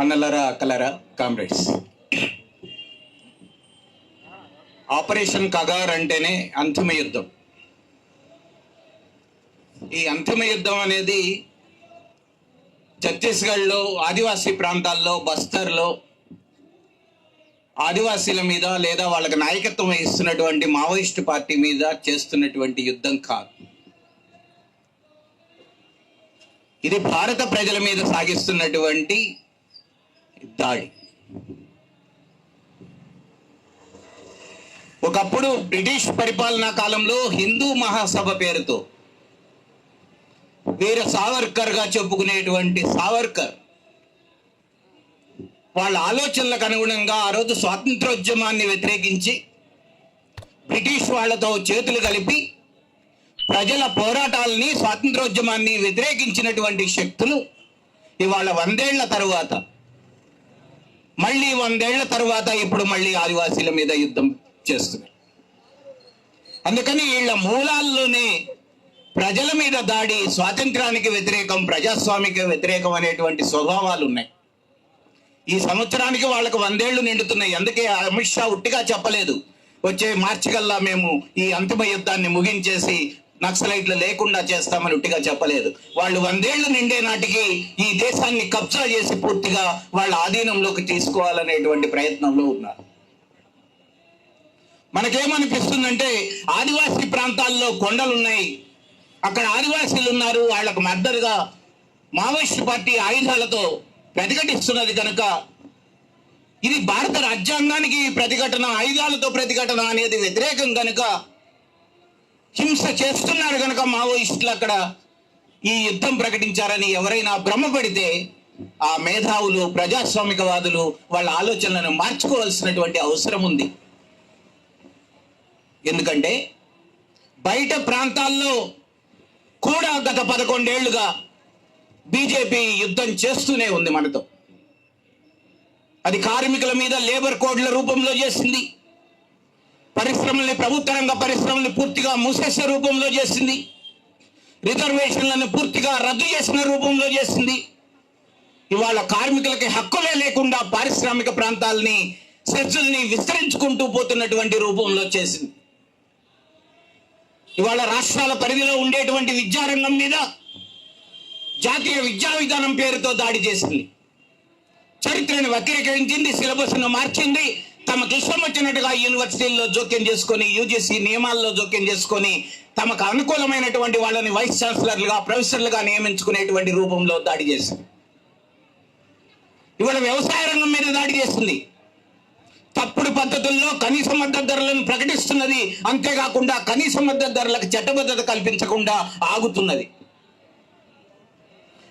అన్నలరా అక్కలరా comrades, operation Kagar అంటేనే అంతిమ యుద్ధం. ఈ అంతిమ యుద్ధం అనేది ఛత్తీస్గఢ్లో ఆదివాసీ ప్రాంతాల్లో, బస్తర్లో ఆదివాసీల మీద లేదా వాళ్ళకి నాయకత్వం వహిస్తున్నటువంటి మావోయిస్టు పార్టీ మీద చేస్తున్నటువంటి యుద్ధం కాదు. ఇది భారత ప్రజల మీద సాగిస్తున్నటువంటి దాడి. ఒకప్పుడు బ్రిటిష్ పరిపాలనా కాలంలో హిందూ మహాసభ పేరుతో వీర సావర్కర్గా చెప్పుకునేటువంటి సావర్కర్ వాళ్ళ ఆలోచనలకు అనుగుణంగా ఆ రోజు స్వాతంత్రోద్యమాన్ని వ్యతిరేకించి బ్రిటిష్ వాళ్లతో చేతులు కలిపి ప్రజల పోరాటాలని, స్వాతంత్రోద్యమాన్ని వ్యతిరేకించినటువంటి శక్తులు ఇవాళ 100 ఏళ్ల తరువాత, మళ్ళీ 100 ఏళ్ల తరువాత ఇప్పుడు మళ్ళీ ఆదివాసీల మీద యుద్ధం చేస్తున్నారు. అందుకని వీళ్ళ మూలాల్లోనే ప్రజల మీద దాడి, స్వాతంత్రానికి వ్యతిరేకం, ప్రజాస్వామిక వ్యతిరేకం అనేటువంటి స్వభావాలు ఉన్నాయి. ఈ సంవత్సరానికి వాళ్ళకు 100 ఏళ్లు నిండుతున్నాయి. అందుకే అమిత్ షా ఉట్టిగా చెప్పలేదు వచ్చే మార్చి కల్లా మేము ఈ అంతిమ యుద్ధాన్ని ముగించేసి నక్సలైట్లు లేకుండా చేస్తామని ఉట్టిగా చెప్పలేదు. వాళ్ళు 100 ఏళ్లు నిండే నాటికి ఈ దేశాన్ని కబ్జా చేసి పూర్తిగా వాళ్ళ ఆధీనంలోకి తీసుకోవాలనేటువంటి ప్రయత్నంలో ఉన్నారు. మనకేమనిపిస్తుందంటే ఆదివాసీ ప్రాంతాల్లో కొండలున్నాయి, అక్కడ ఆదివాసీలు ఉన్నారు, వాళ్లకు మద్దతుగా మావోయిస్టు పార్టీ ఆయుధాలతో ప్రతిఘటిస్తున్నది కనుక ఇది భారత రాజ్యాంగానికి ప్రతిఘటన, ఆయుధాలతో ప్రతిఘటన అనేది వ్యతిరేకం కనుక, హింస చేస్తున్నారు కనుక మావోయిస్టులు అక్కడ ఈ యుద్ధం ప్రకటించారని ఎవరైనా భ్రమపడితే ఆ మేధావులు, ప్రజాస్వామికవాదులు వాళ్ళ ఆలోచనలను మార్చుకోవాల్సినటువంటి అవసరం ఉంది. ఎందుకంటే బయట ప్రాంతాల్లో కూడా గత 11 ఏళ్లుగా బీజేపీ యుద్ధం చేస్తూనే ఉంది మనతో. అది కార్మికుల మీద లేబర్ కోడ్ల రూపంలో చేసింది, పరిశ్రమల్ని, ప్రభుత్వ రంగ పరిశ్రమల్ని పూర్తిగా మూసేసే రూపంలో చేసింది, రిజర్వేషన్లను పూర్తిగా రద్దు చేసిన రూపంలో చేసింది. ఇవాళ కార్మికులకి హక్కులే లేకుండా పారిశ్రామిక ప్రాంతాలని, సెస్సుల్ని విస్తరించుకుంటూ పోతున్నటువంటి రూపంలో చేసింది. ఇవాళ రాష్ట్రాల పరిధిలో ఉండేటువంటి విద్యారంగం మీద జాతీయ విద్యా విధానం పేరుతో దాడి చేసింది, చరిత్రను వక్రీకరించింది, సిలబస్ను మార్చింది, తమకు ఇష్టం వచ్చినట్టుగా యూనివర్సిటీల్లో జోక్యం చేసుకొని, యూజీసీ నియమాల్లో జోక్యం చేసుకొని తమకు అనుకూలమైనటువంటి వాళ్ళని వైస్ ఛాన్సలర్లుగా, ప్రొఫెసర్లుగా నియమించుకునేటువంటి రూపంలో దాడి చేసింది. ఇవాళ వ్యవసాయ రంగం మీద దాడి చేస్తుంది, తప్పుడు పద్ధతుల్లో కనీస మద్దతు ధరలను ప్రకటిస్తున్నది, అంతేకాకుండా కనీస మద్దతు ధరలకు చట్టబద్ధత కల్పించకుండా ఆగుతున్నది.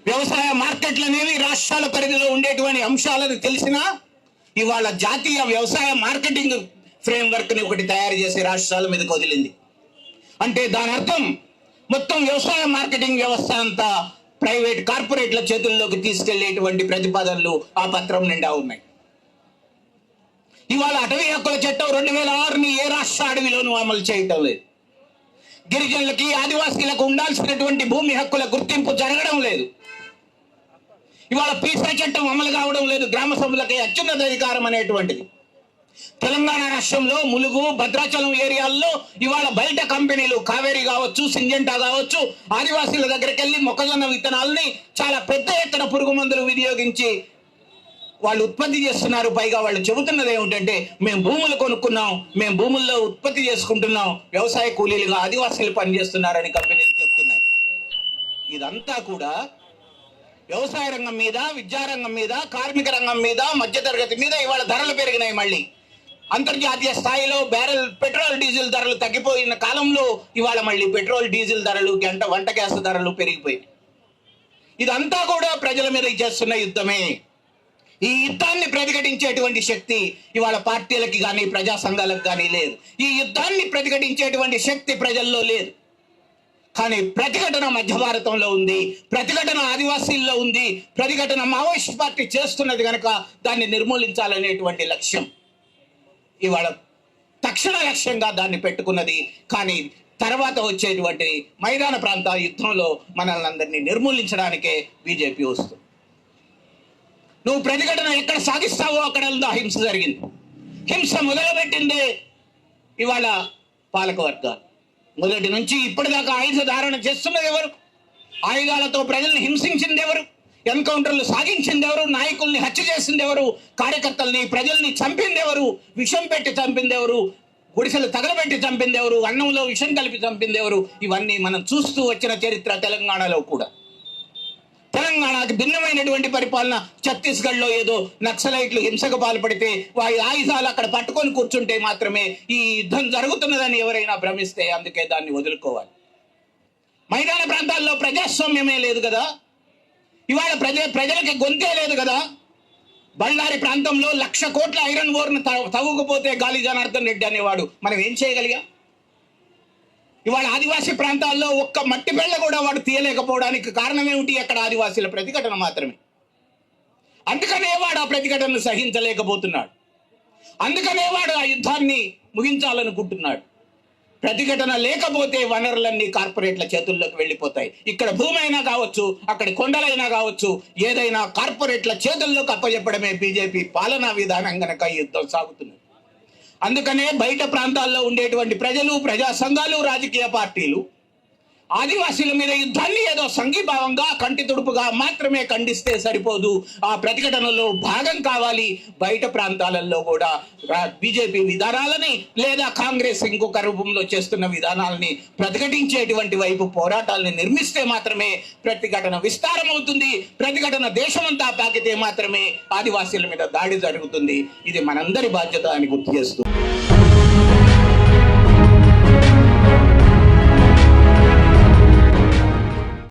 వ్యవసాయ మార్కెట్లు అనేవి రాష్ట్రాల పరిధిలో ఉండేటువంటి అంశాలను తెలిసినా ఇవాళ జాతీయ వ్యవసాయ మార్కెటింగ్ ఫ్రేమ్వర్క్ని ఒకటి తయారు చేసి రాష్ట్రాల మీదకి వదిలింది. అంటే దాని అర్థం మొత్తం వ్యవసాయ మార్కెటింగ్ వ్యవస్థ అంతా ప్రైవేట్ కార్పొరేట్ల చేతుల్లోకి తీసుకెళ్లేటువంటి ప్రతిపాదనలు ఆ పత్రం నిండా ఉన్నాయి. ఇవాళ అటవీ హక్కుల చట్టం 2006ని ఏ రాష్ట్ర అడవిలోనూ అమలు చేయటం లేదు. గిరిజనులకి, ఆదివాసీలకు ఉండాల్సినటువంటి భూమి హక్కుల గుర్తింపు జరగడం లేదు. ఇవాళ పీసా చట్టం అమలు కావడం లేదు, గ్రామ సభలకి అత్యున్నత అధికారం అనేటువంటిది. తెలంగాణ రాష్ట్రంలో ములుగు, భద్రాచలం ఏరియాల్లో ఇవాళ బయట కంపెనీలు, కావేరీ కావచ్చు, సింజెంటా కావచ్చు, ఆదివాసీల దగ్గరికి వెళ్ళి మొక్కజొన్న విత్తనాలని చాలా పెద్ద ఎత్తున పురుగు మందులు వినియోగించి వాళ్ళు ఉత్పత్తి చేస్తున్నారు. పైగా వాళ్ళు చెబుతున్నది ఏమిటంటే మేము భూములు కొనుక్కున్నాం, మేము భూముల్లో ఉత్పత్తి చేసుకుంటున్నాం, వ్యవసాయ కూలీలుగా ఆదివాసీలు పనిచేస్తున్నారని కంపెనీలు చెప్తున్నాయి. ఇదంతా కూడా వ్యవసాయ రంగం మీద, విద్యారంగం మీద, కార్మిక రంగం మీద, మధ్యతరగతి మీద ఇవాళ ధరలు పెరిగినాయి. మళ్ళీ అంతర్జాతీయ స్థాయిలో బ్యారెల్ పెట్రోల్, డీజిల్ ధరలు తగ్గిపోయిన కాలంలో ఇవాళ మళ్ళీ పెట్రోల్, డీజిల్ ధరలు, వంట గ్యాస్ ధరలు పెరిగిపోయినాయి. ఇదంతా కూడా ప్రజల మీద చేస్తున్న యుద్ధమే. ఈ యుద్ధాన్ని ప్రతిఘటించేటువంటి శక్తి ఇవాళ పార్టీలకి కానీ, ప్రజా సంఘాలకు కానీ లేదు. ఈ యుద్ధాన్ని ప్రతిఘటించేటువంటి శక్తి ప్రజల్లో లేదు. కానీ ప్రతిఘటన మధ్య భారతంలో ఉంది, ప్రతిఘటన ఆదివాసీల్లో ఉంది, ప్రతిఘటన మావోయిస్ట్ పార్టీ చేస్తున్నది కనుక దాన్ని నిర్మూలించాలనేటువంటి లక్ష్యం ఇవాళ తక్షణ లక్ష్యంగా దాన్ని పెట్టుకున్నది. కానీ తర్వాత వచ్చేటువంటి మైదాన ప్రాంత యుద్ధంలో మనల్ని అందరినీ నిర్మూలించడానికే బీజేపీ వస్తుంది. నువ్వు ప్రతిఘటన ఎక్కడ సాగిస్తావో అక్కడ హింస జరిగింది. హింస మొదలుపెట్టిందే ఇవాళ పాలకవర్గాలు. మొదటి నుంచి ఇప్పటిదాకా ఆయుధ ధారణ చేస్తున్నది ఎవరు? ఆయుధాలతో ప్రజల్ని హింసించింది ఎవరు? ఎన్కౌంటర్లు సాగించింది ఎవరు? నాయకుల్ని హత్య చేసింది ఎవరు? కార్యకర్తల్ని ప్రజల్ని చంపింది ఎవరు? విషం పెట్టి చంపింది ఎవరు? గుడిసెలు తగలబెట్టి చంపింది ఎవరు? అన్నంలో విషం కలిపి చంపింది ఎవరు? ఇవన్నీ మనం చూస్తూ వచ్చిన చరిత్ర తెలంగాణలో కూడా. తెలంగాణకు భిన్నమైనటువంటి పరిపాలన. ఛత్తీస్గఢ్లో ఏదో నక్సలైట్లు హింసకు పాల్పడితే వారి ఆయుధాలు అక్కడ పట్టుకొని కూర్చుంటే మాత్రమే ఈ యుద్ధం జరుగుతున్నదని ఎవరైనా భ్రమిస్తే అందుకే దాన్ని వదులుకోవాలి. మైదాన ప్రాంతాల్లో ప్రజాస్వామ్యమే లేదు కదా, ఇవాళ ప్రజలకి గొంతే లేదు కదా. బళ్ళారి ప్రాంతంలో 1,00,000 కోట్ల ఐరన్ ఓర్ను తవ్వుకుపోతే గాలి జనార్దన్ రెడ్డి అనేవాడు మనం ఏం చేయగలిగా? ఇవాళ ఆదివాసీ ప్రాంతాల్లో ఒక్క మట్టి బెళ్ళ కూడా వాడు తీయలేకపోవడానికి కారణం ఏమిటి? అక్కడ ఆదివాసీల ప్రతిఘటన మాత్రమే. అందుకనే వాడు ఆ ప్రతిఘటనను సహించలేకపోతున్నాడు. అందుకనే వాడు ఆ యుద్ధాన్ని ముగించాలనుకుంటున్నాడు. ప్రతిఘటన లేకపోతే వనరులన్నీ కార్పొరేట్ల చేతుల్లోకి వెళ్ళిపోతాయి. ఇక్కడ భూమి అయినా కావచ్చు, అక్కడ కొండలైనా కావచ్చు, ఏదైనా కార్పొరేట్ల చేతుల్లోకి అప్పచెప్పడమే బీజేపీ పాలనా విధానం గనక ఈ యుద్ధం సాగుతున్నది. అందుకనే బయట ప్రాంతాల్లో ఉండేటువంటి ప్రజలు, ప్రజా సంఘాలు, రాజకీయ పార్టీలు ఆదివాసీల మీద యుద్ధాన్ని ఏదో సంఘీభావంగా కంటి తుడుపుగా మాత్రమే ఖండిస్తే సరిపోదు, ఆ ప్రతిఘటనలో భాగం కావాలి. బయట ప్రాంతాలలో కూడా బీజేపీ విధానాలని లేదా కాంగ్రెస్ ఇంకొక రూపంలో చేస్తున్న విధానాలని ప్రతిఘటించేటువంటి వైపు పోరాటాలని నిర్మిస్తే మాత్రమే ప్రతిఘటన విస్తారం అవుతుంది. ప్రతిఘటన దేశమంతా పాకితే మాత్రమే ఆదివాసీల మీద దాడి జరుగుతుంది. ఇది మనందరి బాధ్యత అని గుర్తు చేస్తూ